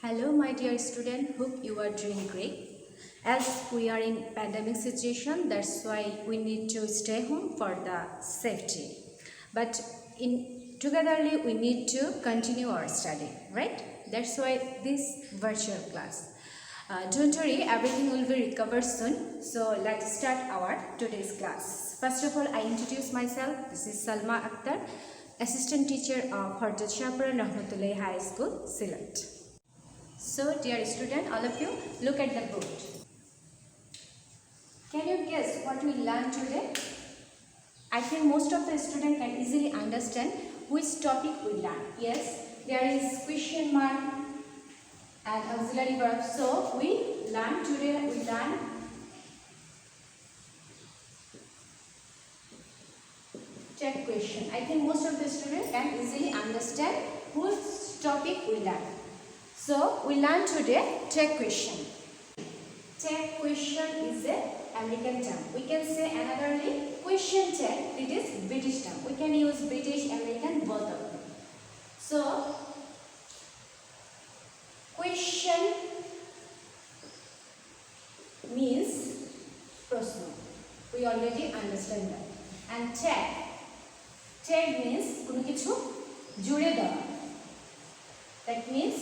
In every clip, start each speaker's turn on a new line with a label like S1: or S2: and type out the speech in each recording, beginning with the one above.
S1: Hello, my dear student. Hope you are doing great. As we are in pandemic situation, that's why we need to stay home for the safety. But in togetherly, we need to continue our study, right? That's why this virtual class. Don't worry, everything will be recovered soon. So let's start our today's class. First of all, I introduce myself. This is Salma Akhtar, assistant teacher of Harjat Shahpuran Rahmatullahi High School, Sylhet. So, dear student, all of you, look at the board. Can you guess what we learned today? I think most of the students can easily understand which topic we learned. Yes, there is question mark and auxiliary verb. So, we learned check question. I think most of the students can easily understand which topic we learned. So, we learn today check question. Check question is a American term. We can say anotherly question check. It is British term. We can use British, American, both of them. So, question means prashno. We already understand that. And check means কোনো কিছু জুড়ে দেওয়া. That means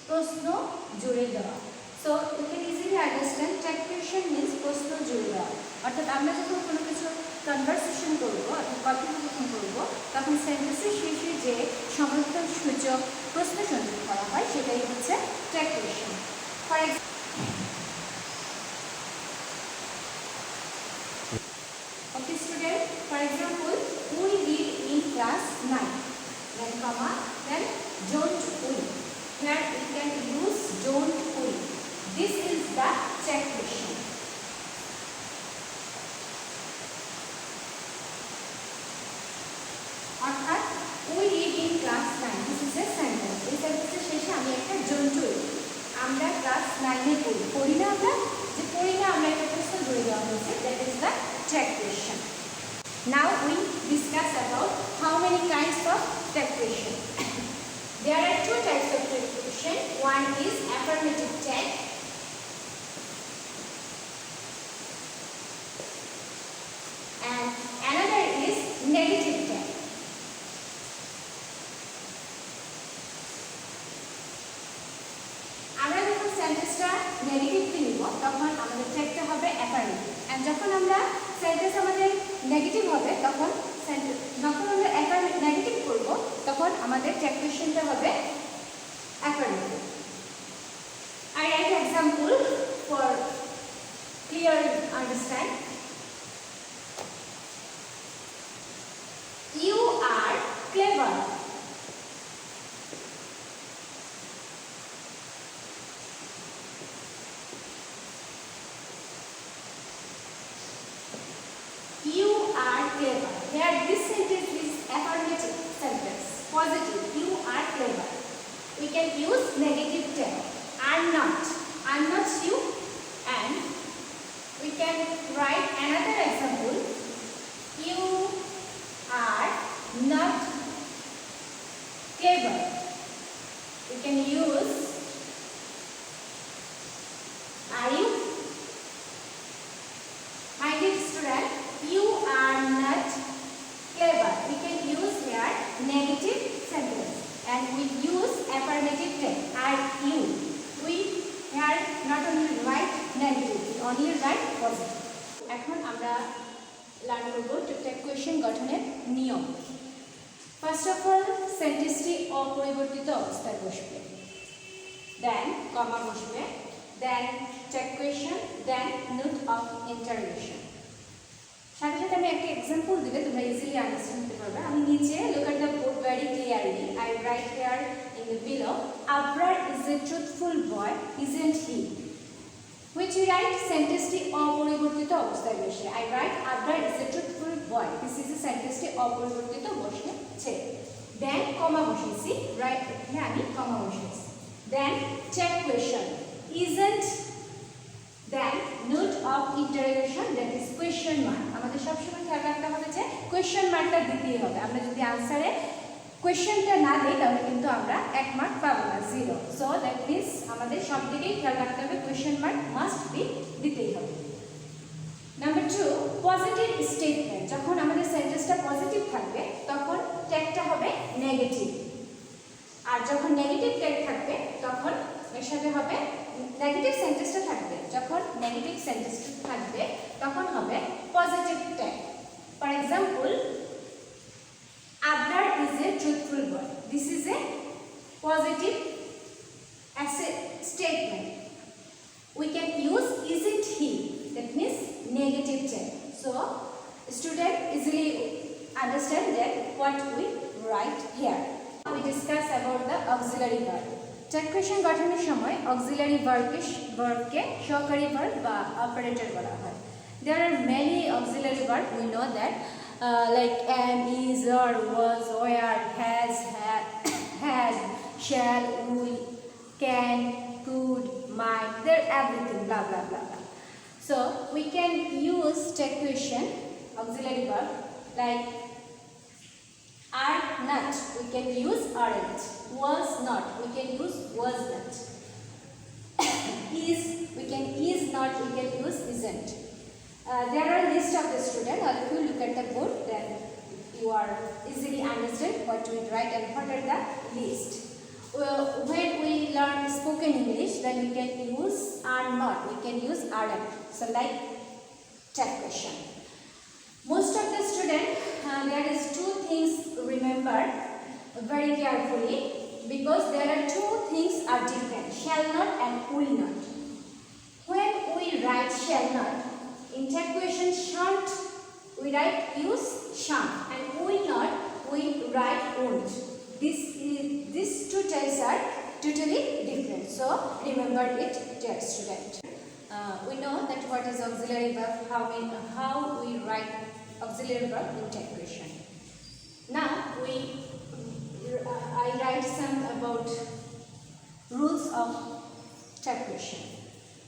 S1: প্রশ্ন জুড়ে দেওয়া. So you can easily understand check question means প্রশ্ন জুড়ে দেওয়া. অর্থাৎ আমরা যখন কোনো কিছু কনভারসেশন করব অর্থাৎ কথোপকথন করব তখন সেন্টেন্সের শেষে যে সমর্থন সূচক প্রশ্ন সংযোগ করা হয় সেটাই হচ্ছে check question. For Okay student, for example, we read in class 9, then comma, then don't we. Here we can use don't we. This is the check question. অর্থাৎ we read in class 9. This is a sentence. এই সেন্টেন্সের শেষে আমি একটা don't we. আমরা class 9 এ পড়ি না আমরা একটা প্রশ্ন জুড়ে দেওয়া হয়েছে. That is the check question. Now we discuss about how many kinds of check question. There are two types of check question. One is affirmative check and another is negative check. আমরা যখন সেন্টেন্সটা negatively নিব তখন আমাদের চেকটা হবে affirmative and যখন আমরা সেন্টেন্স আমাদের নেগেটিভ হবে তখন আমরা নেগেটিভ করব তখন আমাদের চেক কোশ্চেনটা হবে affirmative. I write example for clear understand. You are clever. You are clever. Here this sentence is affirmative sentence. Positive. You are clever. We can use negative tense. I'm not. I'm not you. And we can write another example. You are not clever. We can use are you. My dear student, you are not clever. We can use here negative sentence and we use affirmative tense. Are you? We here not only write negative, we only write positive. এখন আমরা learn করব টুকটাক question গঠনের নিয়ম. First of all সেন্টেন্সটি অপরিবর্তিত অবস্থায় বসবে, then comma বসবে, then check question, then note of interrogation. সাথে সাথে আমি একটা এক্সাম্পল দিলে তোমরা ইজিলি আন্ডারস্ট্যান্ড করতে পারবে. আমি নিচে look at the board very clearly. I write here in the below Abrar is a truthful boy isn't he. Which you write সেন্টেন্সটি অপরিবর্তিত অবস্থায় বসে. I write Abrar is a truthful boy. This is a সেন্টেন্সটি অপরিবর্তিত বসেছে. দেন কমা বসেছি, রাইট এখানে আমি কমা বসেছি. Then check question isn't, then note of interrogation that is question mark. আমাদের সবসময় খেয়াল রাখতে হবে যে কোয়েশ্চন মার্কটা দিতেই হবে. আমরা যদি আনসারে কোয়েশ্চেনটা না দিই তাহলে কিন্তু আমরা 1 মার্ক পাবো না, 0। সো দ্যাট মিন্স আমাদের সব দিকেই খেয়াল রাখতে হবে, কোয়েশ্চেন মার্ক মাস্ট বি দিতেই হবে। Number 2, positive statement. যখন আমাদের সেন্টেন্সটা পজিটিভ থাকবে তখন ট্যাগটা হবে নেগেটিভ, আর যখন নেগেটিভ ট্যাগ থাকবে তখন এর সাথে হবে নেগেটিভ সেন্টেন্সটা থাকবে, যখন নেগেটিভ সেন্টেন্সটা থাকবে তখন হবে positive tag. For example, Abrar is a truthful boy. This is a positive statement. We can use isn't he, that means negative tag. So student easily understand that what we write here. We discuss about the auxiliary verb. Tag question গঠনের সময় auxiliary verb-কে সহকারী verb বা operator বলা হয়। There are many auxiliary verb, we know that, like am, is, are, was, were, has, had, shall, will, can, could, might, they're everything, blah blah blah blah. So we can use tag question auxiliary verb like are not, we can use aren't. Was not, we can use was not. Is, we can is not, we can use isn't. There are list of the student, or if you look at the board, then you are easily understand what we write and what are the list. When we learn spoken English, then we can use are not, we can use aren't. So like tag question. Most of the student, there is two things remembered very carefully, because there are two things are different, shall not and will not. When we write shall not, in tag question shan't, we write use shan't, and will not, we write won't. These two tags are totally different, so remember it, dear student. We know that what is auxiliary verb, how we write auxiliary verb in tag question. Now I write some about rules of tag question.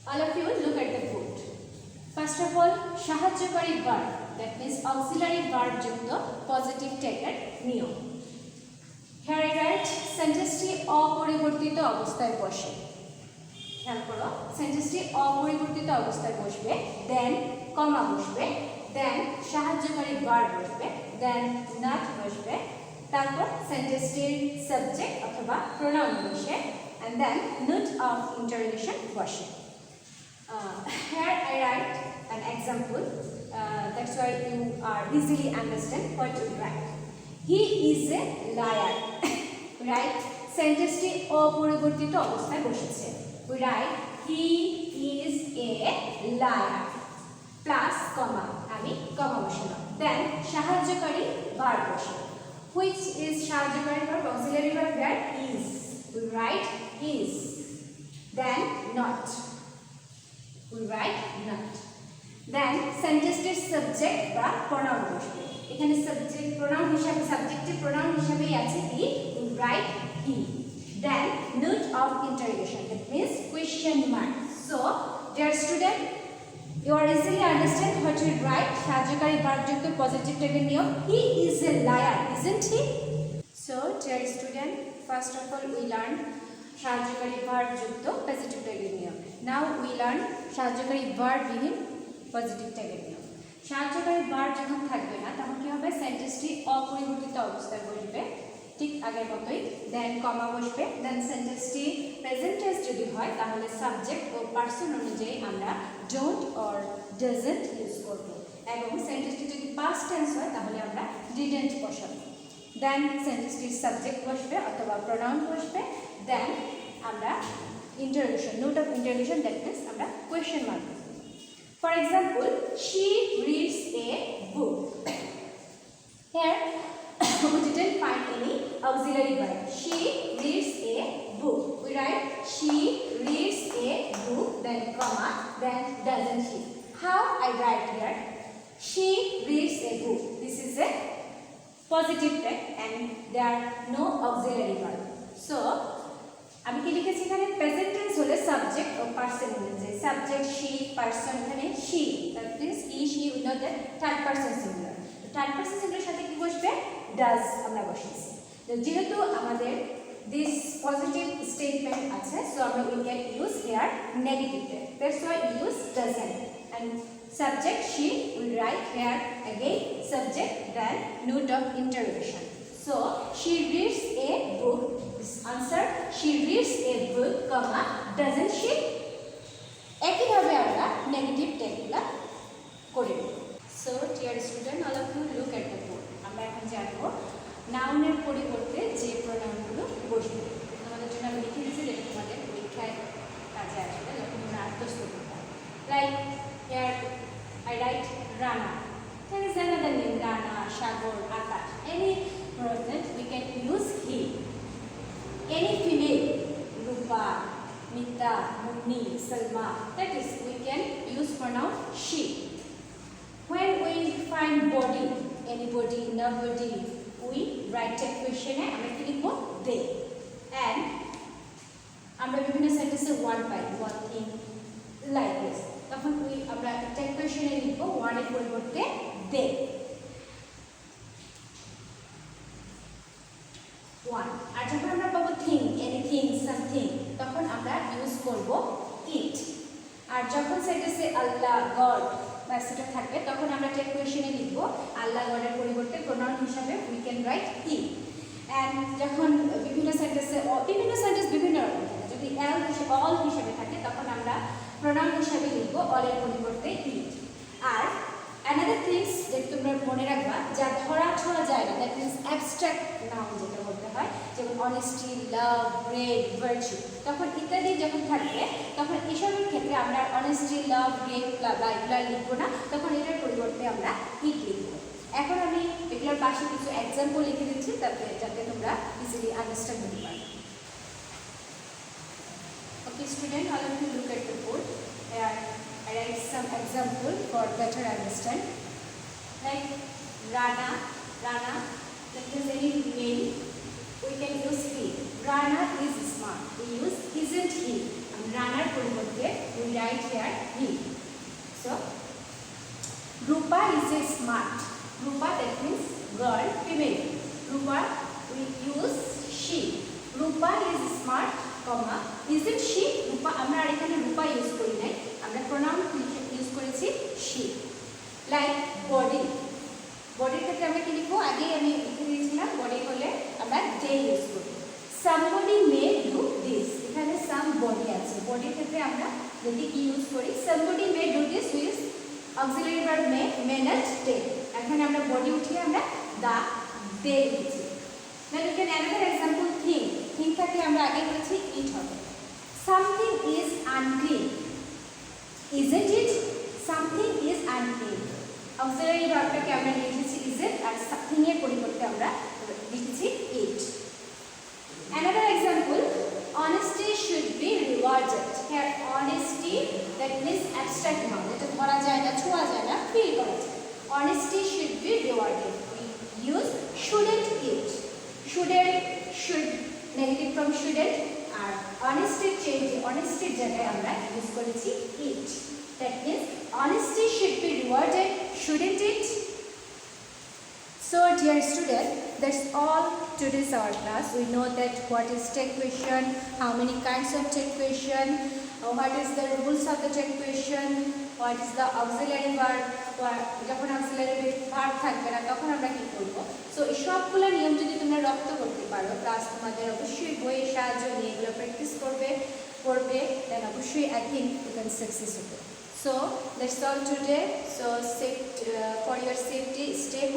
S1: All of you look at the board. First of all, সাহায্যকারী verb, that means auxiliary verb যুক্ত positive tag এর নিয়ম। Here I write সেন্টেন্সটি অপরিবর্তিত অবস্থায় বসে। খেয়াল করো, সেন্টেন্সটি অপরিবর্তিত অবস্থায় বসবে, দেন কমা বসবে, দেন সাহায্যকারী verb বসবে, দেন not বসবে, তারপর সেন্টেন্সটির সাবজেক্ট অথবা প্রোনাউন বসে, and then note of interrogation বসে। Here I write an example, that's why you are easily understand what you write. He is a liar. Right? সেন্টেন্সটি অপরিবর্তিত অবস্থায় বসেছে। We write he is a liar plus comma, আমি কমা বসালাম, then সাহায্যকারী verb বসালাম। Which is সাহায্যকারী verb? Auxiliary verb here is. We write is, then not. We write not. Then সেন্টেন্সটির subject বা প্রোনাউন বসবে। এখানে সাবজেক্ট প্রোনাউন হিসাবে, সাবজেক্টিভ প্রোনাউন হিসাবেই আছে he, we write he. Then note of interrogation, that means question mark. So dear student, you are easily understand what you write, সাহায্যকারী verb যুক্ত positive ট্যাগের নিয়ম, he is a liar, isn't he? So dear student, first of all we learn সাহায্যকারী verb যুক্ত positive ট্যাগের নিয়ম। Now we learn সাহায্যকারী verb বিহীন পজিটিভ ট্যাগের নিয়ম। সাহায্যকারী verb যখন থাকবে না তখন কি হবে, সেন্টেন্সটি অপরিবর্তিত অবস্থায় বসবে ঠিক আগের মতোই, দেন কমা বসবে, দেন সেন্টেন্সটি প্রেজেন্ট টেন্স যদি হয় তাহলে সাবজেক্ট ও পারসন অনুযায়ী আমরা ডোন্ট অর ডাজন্ট ইউজ করব, এবং সেন্টেন্সটি যদি পাস্ট টেন্স হয় তাহলে আমরা ডিডন্ট বসাবো। দেন সেন্টেন্সটির সাবজেক্ট বসবে অথবা প্রোনাউন বসবে, দেন আমরা interrogation, note of interrogation, that means আমরা question mark. For example, she reads a book. Here we didn't find any auxiliary verb. She reads a book. We write she reads a book, then comma, then doesn't she. How I write here? She reads a book. This is a positive tag and there are no auxiliary verb. So আমি কি লিখেছি এখানে, present tense হলে subject ও person অনুযায়ী, subject she, person এখানে she, that means he, she, we know that third person singular. Third person singular সাথে কি বসবে, does আমরা বসিয়েছি। যেহেতু আমাদের this positive statement আছে, so আমরা we can use here negative tense. That's why we use doesn't. And subject she, we write here again subject then note of interrogation. So she reads a book. This answer, she reads a book, comma doesn't she? একইভাবে আমরা negative টেন্সগুলো করে নেব। So dear student, all of you look at the board. আমরা এখন জানবো নাউনের পরিবর্তে যে প্রোনাউনগুলো বসবে। তোমাদের জন্য আমি লিখে দিয়েছি যেটা তোমাদের পরীক্ষায় কাজে আসবে যখন তোমরা আত্মস্থ করবে। Like here I write Rana. There is another name Rana, Shagor, Akash. Any person we can use he. Any female, Rupa, Mita, Munni, Salma, that is we can use pronoun she. When we find body, anybody, nobody, we write a question e আমরা কি লিখব they. And আমরা বিভিন্ন সেন্টেন্সে word pi, one thing like this, তখন আমরা একটা question এ লিখব one এর পরিবর্তে they. one. আর যখন আমরা পাবো thing, anything, something, তখন আমরা ইউজ করব it. আর যখন সেন্টেন্সে আল্লাহ, গড বা সেটা থাকবে তখন আমরা টেক কোয়েশ্চেনে লিখব আল্লাহ গডের পরিবর্তে প্রোনাউন হিসাবে we can write he. And যখন বিভিন্ন সেন্টেন্স বিভিন্ন রকম থাকে, যদি অল হিসাবে থাকে তখন আমরা প্রোনাউন হিসাবে লিখব অলের পরিবর্তে ইট। আর অ্যানাদার থিংস যেটা তোমরা মনে রাখবা, যা ধরা ছোঁয়া যায় না, দ্যাট মিনস অ্যাবস্ট্রাক্ট নাউন যেটা বলতে হয়, যেমন অনেস্টি, লাভ, গ্রেট, ভার্চু, তখন ইত্যাদি যখন থাকবে তখন এসবের ক্ষেত্রে আমরা অনেস্টি, লাভ, গ্রেট বা এগুলো লিখবো না, তখন এটার পরিবর্তে আমরা ইট লিখবো। এখন আমি এগুলোর পাশে কিছু এক্সাম্পল লিখে দিচ্ছি যাতে তোমরা ইজিলি আন্ডারস্ট্যান্ড করতে পারো। ওকে student, all of you look at the board. I write some example for better understand. Like Rana, that is any male, we can use he. Rana is smart, we use isn't he. And Rana পরিবর্তে we write here he. So Rupa is a smart. Rupa, that means girl, female. Rupa, we use she. Rupa is smart, comma isn't she? Rupa, আমরা আর এখানে Rupa use করি নাই, আমরা pronoun use করেছি she. Like body, বডির ক্ষেত্রে আমরা কি লিখবো, আগেই আমি লিখে দিয়েছিলাম, বডি হলে আমরা they ইউজ করি। somebody may do this, এখানে somebody আছে, বডির ক্ষেত্রে আমরা যদি কি ইউজ করি, somebody may do this with auxiliary verb may not take, এখানে আমরা বডি উঠিয়ে আমরা they লিখেছি। Then you can another example thing থাকলে আমরা আগে বলেছি it হবে। something is unclean, isn't it? something is unclean, auxiliary ভার্বটাকে আমরা লিখেছি isn't, আর something এর পরিবর্তে আমরা লিখেছি it. Another example, honesty should be rewarded. Here honesty, that means abstract noun, এটা ধরা যায় না, ছোঁয়া যায় না, ফিল করা যায়। honesty should be rewarded, we use shouldn't it. should negative from shouldn't, R honesty change, honesty জায়গায় আমরা ইউজ করেছি it. that means honesty should be rewarded, shouldn't it? So dear student, that's all today's our class. We know that what is take question, how many kinds of take question, what is the rules of the take question, what is the auxiliary verb, যখন auxiliary verb থাকবে না তখন আমরা কি করব। So এই সবগুলো নিয়ম যদি তোমরা রপ্ত করতে পারো, প্লাস তোমাদের অবশ্যই বইয়ের সাহায্য নিয়ে এগুলো প্র্যাকটিস করবে, দেন অবশ্যই I think you can success হবে। So that's all today. So for your safety, stay home.